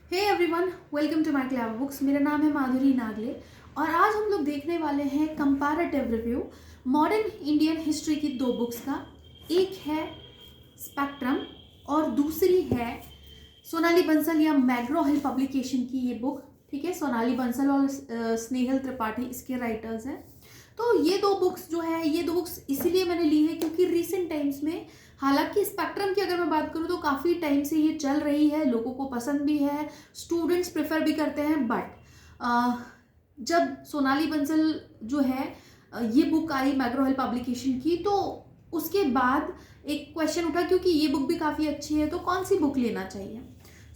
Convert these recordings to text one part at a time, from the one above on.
Hey everyone, welcome to my clever books. मेरा नाम है माधुरी नागले और आज हम लोग देखने वाले हैं comparative review modern Indian history की दो बुक्स का। एक है स्पेक्ट्रम और दूसरी है सोनाली बंसल या मैग्रो हिल पब्लिकेशन की ये बुक। ठीक है, सोनाली बंसल और स्नेहल त्रिपाठी इसके राइटर्स हैं। तो ये दो बुक्स जो है, ये दो बुक्स इसीलिए मैंने ली है क्योंकि रिसेंट टाइम्स में, हालांकि स्पेक्ट्रम की अगर मैं बात करूँ तो काफ़ी टाइम से ये चल रही है, लोगों को पसंद भी है, स्टूडेंट्स प्रेफर भी करते हैं। बट जब सोनाली बंसल जो है ये बुक आई मैग्रो हिल पब्लिकेशन की, तो उसके बाद एक क्वेश्चन उठा क्योंकि ये बुक भी काफ़ी अच्छी है तो कौन सी बुक लेना चाहिए।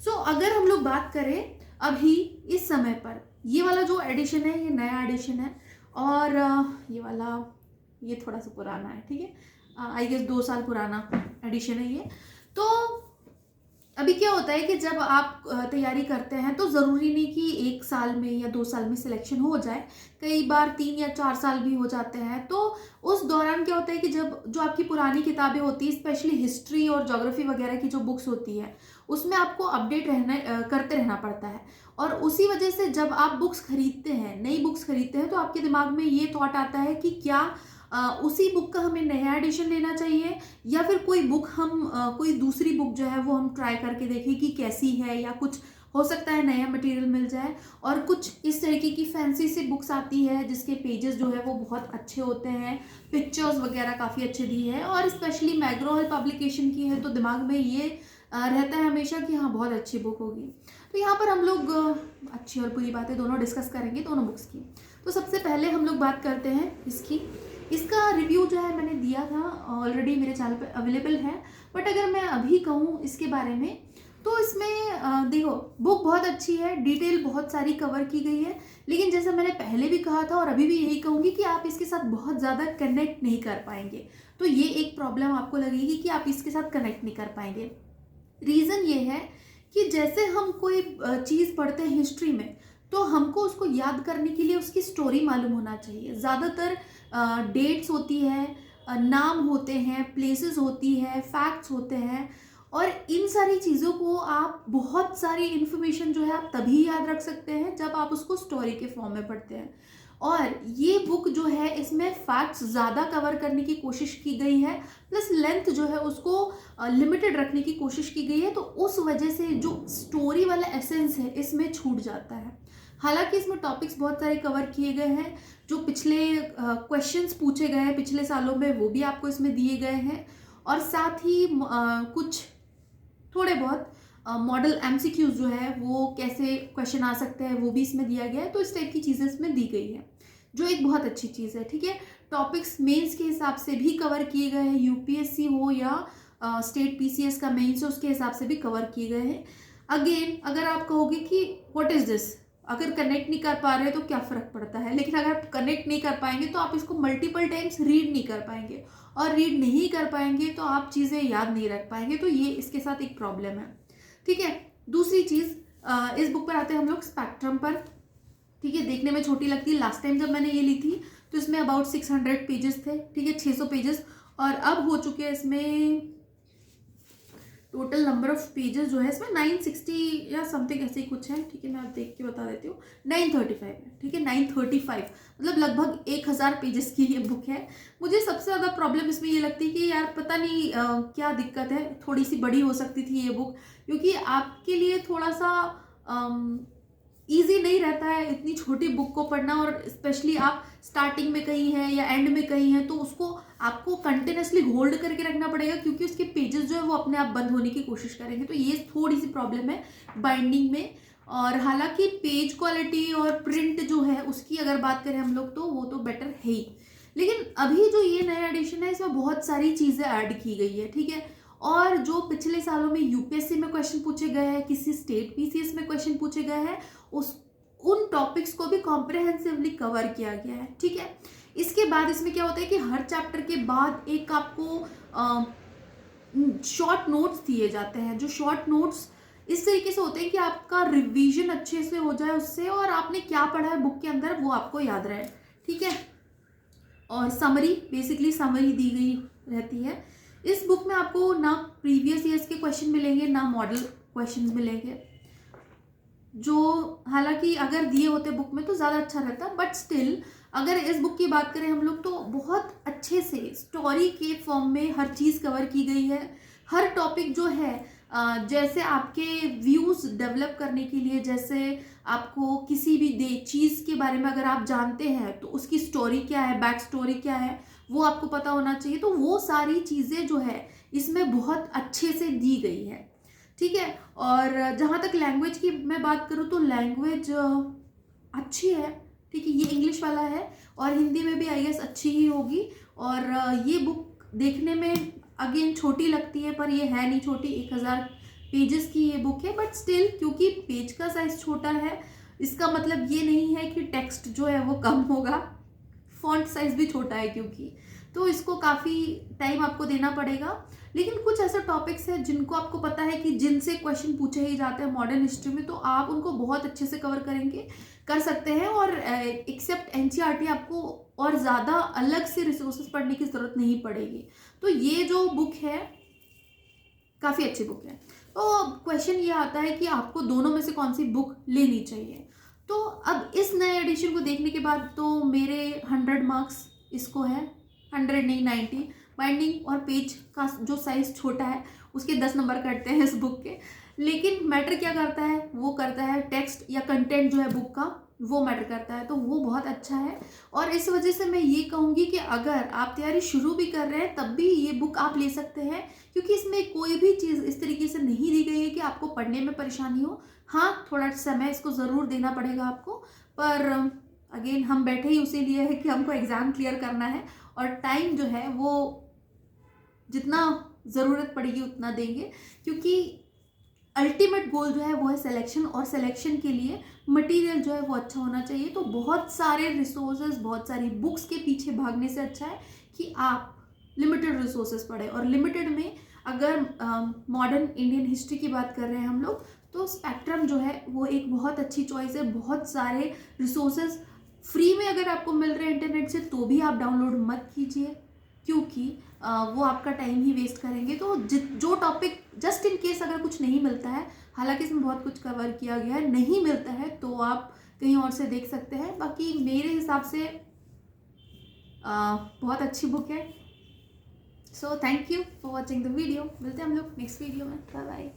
अगर हम लोग बात करें अभी इस समय पर, ये वाला जो एडिशन है ये नया एडिशन है और ये वाला ये थोड़ा सा पुराना है। ठीक है, आई गेस 2 साल पुराना एडिशन है ये। तो अभी क्या होता है कि जब आप तैयारी करते हैं तो ज़रूरी नहीं कि 1 साल में या 2 साल में सिलेक्शन हो जाए, कई बार 3 या 4 साल भी हो जाते हैं। तो उस दौरान क्या होता है कि जब जो आपकी पुरानी किताबें होती है, स्पेशली हिस्ट्री और ज्योग्राफी वगैरह की जो बुक्स होती है, उसमें आपको अपडेट करते रहना पड़ता है। और उसी वजह से जब आप बुक्स खरीदते हैं, नई बुक्स खरीदते हैं, तो आपके दिमाग में ये थॉट आता है कि क्या उसी बुक का हमें नया एडिशन लेना चाहिए या फिर कोई बुक हम कोई दूसरी बुक जो है वो हम ट्राई करके देखें कि कैसी है, या कुछ हो सकता है नया मटेरियल मिल जाए। और कुछ इस तरीके की फैंसी सी बुक्स आती है जिसके पेजेस जो है वो बहुत अच्छे होते हैं, पिक्चर्स वगैरह काफ़ी अच्छे दी है, और स्पेशली मैग्रो हिल पब्लिकेशन की है तो दिमाग में ये रहता है हमेशा कि हाँ बहुत अच्छी बुक होगी। तो यहाँ पर हम लोग अच्छी और बुरी बातें दोनों डिस्कस करेंगे, दोनों बुक्स की। तो सबसे पहले हम लोग बात करते हैं इसका रिव्यू जो है मैंने दिया था, ऑलरेडी मेरे चैनल पे अवेलेबल है। बट अगर मैं अभी कहूँ इसके बारे में तो इसमें देखो, बुक बहुत अच्छी है, डिटेल बहुत सारी कवर की गई है, लेकिन जैसा मैंने पहले भी कहा था और अभी भी यही कहूँगी कि आप इसके साथ बहुत ज़्यादा कनेक्ट नहीं कर पाएंगे। तो ये एक प्रॉब्लम आपको लगेगी कि आप इसके साथ कनेक्ट नहीं कर पाएंगे। रीज़न ये है कि जैसे हम कोई चीज़ पढ़ते हैं हिस्ट्री में, तो हमको उसको याद करने के लिए उसकी स्टोरी मालूम होना चाहिए। ज़्यादातर डेट्स होती है, नाम होते हैं, प्लेसेस होती है, फैक्ट्स होते हैं, और इन सारी चीज़ों को आप, बहुत सारी इन्फॉर्मेशन जो है आप तभी याद रख सकते हैं जब आप उसको स्टोरी के फॉर्म में पढ़ते हैं। और ये बुक जो है इसमें फैक्ट्स ज़्यादा कवर करने की कोशिश की गई है, प्लस लेंथ जो है उसको लिमिटेड रखने की कोशिश की गई है। तो उस वजह से जो स्टोरी वाला एसेंस है इसमें छूट जाता है। हालांकि इसमें टॉपिक्स बहुत सारे कवर किए गए हैं, जो पिछले क्वेश्चंस पूछे गए हैं पिछले सालों में वो भी आपको इसमें दिए गए हैं, और साथ ही कुछ थोड़े बहुत मॉडल एमसीक्यूज जो है वो कैसे क्वेश्चन आ सकते हैं वो भी इसमें दिया गया है। तो इस टाइप की चीज़ें इसमें दी गई है, जो एक बहुत अच्छी चीज़ है। ठीक है, टॉपिक्स मेंस के हिसाब से भी कवर किए गए हैं, यूपीएससी हो या स्टेट पीसीएस का मेंस, उसके हिसाब से भी कवर किए गए हैं। अगेन, अगर आप कहोगे कि व्हाट इज दिस, अगर कनेक्ट नहीं कर पा रहे तो क्या फ़र्क पड़ता है, लेकिन अगर आप कनेक्ट नहीं कर पाएंगे तो आप इसको मल्टीपल टाइम्स रीड नहीं कर पाएंगे, और रीड नहीं कर पाएंगे तो आप चीज़ें याद नहीं रख पाएंगे। तो ये इसके साथ एक प्रॉब्लम है। ठीक है, दूसरी चीज़, इस बुक पर आते हैं हम लोग स्पेक्ट्रम पर। ठीक है, देखने में छोटी लगती है। लास्ट टाइम जब मैंने ये ली थी तो इसमें अबाउट 600 पेजेस थे। ठीक है, 600 पेजेस, और अब हो चुके हैं इसमें टोटल नंबर ऑफ पेजेस जो है इसमें 960 या समथिंग ऐसे ही कुछ है। ठीक है, मैं आप देख के बता देती हूँ, 935 है। ठीक है, 935, मतलब लगभग 1000 पेजेस की ये बुक है। मुझे सबसे ज़्यादा प्रॉब्लम इसमें ये लगती है कि यार पता नहीं क्या दिक्कत है, थोड़ी सी बड़ी हो सकती थी ये बुक, क्योंकि आपके लिए थोड़ा सा ईजी नहीं रहता है इतनी छोटी बुक को पढ़ना, और स्पेशली आप स्टार्टिंग में कहीं हैं या एंड में कहीं हैं तो उसको आपको कंटिन्यूसली होल्ड करके रखना पड़ेगा, क्योंकि उसके पेजेस जो है वो अपने आप बंद होने की कोशिश करेंगे। तो ये थोड़ी सी प्रॉब्लम है बाइंडिंग में। और हालांकि पेज क्वालिटी और प्रिंट जो है उसकी अगर बात करें हम लोग तो वो तो बेटर है ही, लेकिन अभी जो ये नया एडिशन है इसमें बहुत सारी चीज़ें ऐड की गई है। ठीक है, और जो पिछले सालों में यूपीएससी में क्वेश्चन पूछे गए हैं, किसी स्टेट पीसीएस में क्वेश्चन पूछे गए हैं, उन टॉपिक्स को भी कॉम्प्रिहेंसिवली कवर किया गया है। ठीक है, इसके बाद इसमें क्या होता है कि हर चैप्टर के बाद एक आपको शॉर्ट नोट्स दिए जाते हैं, जो शॉर्ट नोट्स इस तरीके से होते हैं कि आपका रिवीजन अच्छे से हो जाए उससे, और आपने क्या पढ़ा है बुक के अंदर वो आपको याद रहे। ठीक है, और समरी, बेसिकली समरी दी गई रहती है। इस बुक में आपको ना प्रीवियस ईयर्स के क्वेश्चन मिलेंगे ना मॉडल क्वेश्चन मिलेंगे। जो हालांकि अगर दिए होते बुक में तो ज़्यादा अच्छा रहता, बट स्टिल अगर इस बुक की बात करें हम लोग तो बहुत अच्छे से स्टोरी के फॉर्म में हर चीज़ कवर की गई है। हर टॉपिक जो है जैसे आपके व्यूज़ डेवलप करने के लिए, जैसे आपको किसी भी चीज़ के बारे में अगर आप जानते हैं तो उसकी स्टोरी क्या है, बैक स्टोरी क्या है, वो आपको पता होना चाहिए। तो वो सारी चीज़ें जो है इसमें बहुत अच्छे से दी गई है, ठीक है। और जहाँ तक लैंग्वेज की मैं बात करूँ तो लैंग्वेज अच्छी है, ठीक है। ये इंग्लिश वाला है और हिंदी में भी आई गेस अच्छी ही होगी। और ये बुक देखने में अगेन छोटी लगती है, पर ये है नहीं छोटी, 1000 पेजेस की ये बुक है। बट स्टिल क्योंकि पेज का साइज छोटा है इसका मतलब ये नहीं है कि टेक्स्ट जो है वो कम होगा। फॉन्ट साइज भी छोटा है क्योंकि, तो इसको काफ़ी टाइम आपको देना पड़ेगा। लेकिन कुछ ऐसे टॉपिक्स हैं जिनको आपको पता है कि जिनसे क्वेश्चन पूछे ही जाते हैं मॉडर्न हिस्ट्री में, तो आप उनको बहुत अच्छे से कवर कर सकते हैं। और एक्सेप्ट एनसीईआरटी आपको और ज़्यादा अलग से रिसोर्सेज पढ़ने की ज़रूरत नहीं पड़ेगी। तो ये जो बुक है काफ़ी अच्छी बुक है। तो क्वेश्चन ये आता है कि आपको दोनों में से कौन सी बुक लेनी चाहिए। तो अब इस नए एडिशन को देखने के बाद तो मेरे 100 मार्क्स इसको है, 100 नहीं 90। बाइंडिंग और पेज का जो साइज छोटा है उसके 10 नंबर कटते हैं इस बुक के। लेकिन मैटर क्या करता है, वो करता है टेक्स्ट या कंटेंट जो है बुक का, वो मैटर करता है। तो वो बहुत अच्छा है। और इस वजह से मैं ये कहूँगी कि अगर आप तैयारी शुरू भी कर रहे हैं तब भी ये बुक आप ले सकते हैं, क्योंकि इसमें कोई भी चीज़ इस तरीके से नहीं दी गई है कि आपको पढ़ने में परेशानी हो। हाँ, थोड़ा समय इसको ज़रूर देना पड़ेगा आपको, पर अगेन हम बैठे ही उसी लिए है कि हमको एग्ज़ाम क्लियर करना है। और टाइम जो है वो जितना ज़रूरत पड़ेगी उतना देंगे, क्योंकि अल्टीमेट गोल जो है वो है सिलेक्शन। और सिलेक्शन के लिए मटेरियल जो है वो अच्छा होना चाहिए। तो बहुत सारे रिसोर्सेज, बहुत सारी बुक्स के पीछे भागने से अच्छा है कि आप लिमिटेड रिसोर्सेज पढ़ें। और लिमिटेड में अगर मॉडर्न इंडियन हिस्ट्री की बात कर रहे हैं हम लोग, तो स्पेक्ट्रम जो है वो एक बहुत अच्छी चॉइस है। बहुत सारे रिसोर्सेज फ्री में अगर आपको मिल रहे हैं इंटरनेट से तो भी आप डाउनलोड मत कीजिए, क्योंकि वो आपका टाइम ही वेस्ट करेंगे। तो जो टॉपिक जस्ट इन केस अगर कुछ नहीं मिलता है, हालांकि इसमें बहुत कुछ कवर किया गया है, नहीं मिलता है तो आप कहीं और से देख सकते हैं। बाकी मेरे हिसाब से बहुत अच्छी बुक है। So thank you for watching the video. मिलते हैं हम लोग नेक्स्ट वीडियो में। बाय बाय।